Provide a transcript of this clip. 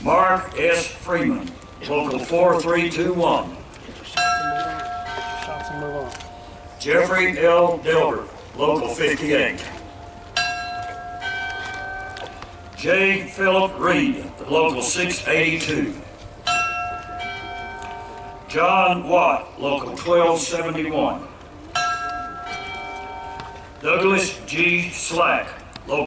Mark S. Freeman, Local 4321. Shots and move on. Jeffrey L. Delbert, Local 58. J. Philip Reed, Local 682. John Watt, Local 1271. Douglas G. Slack,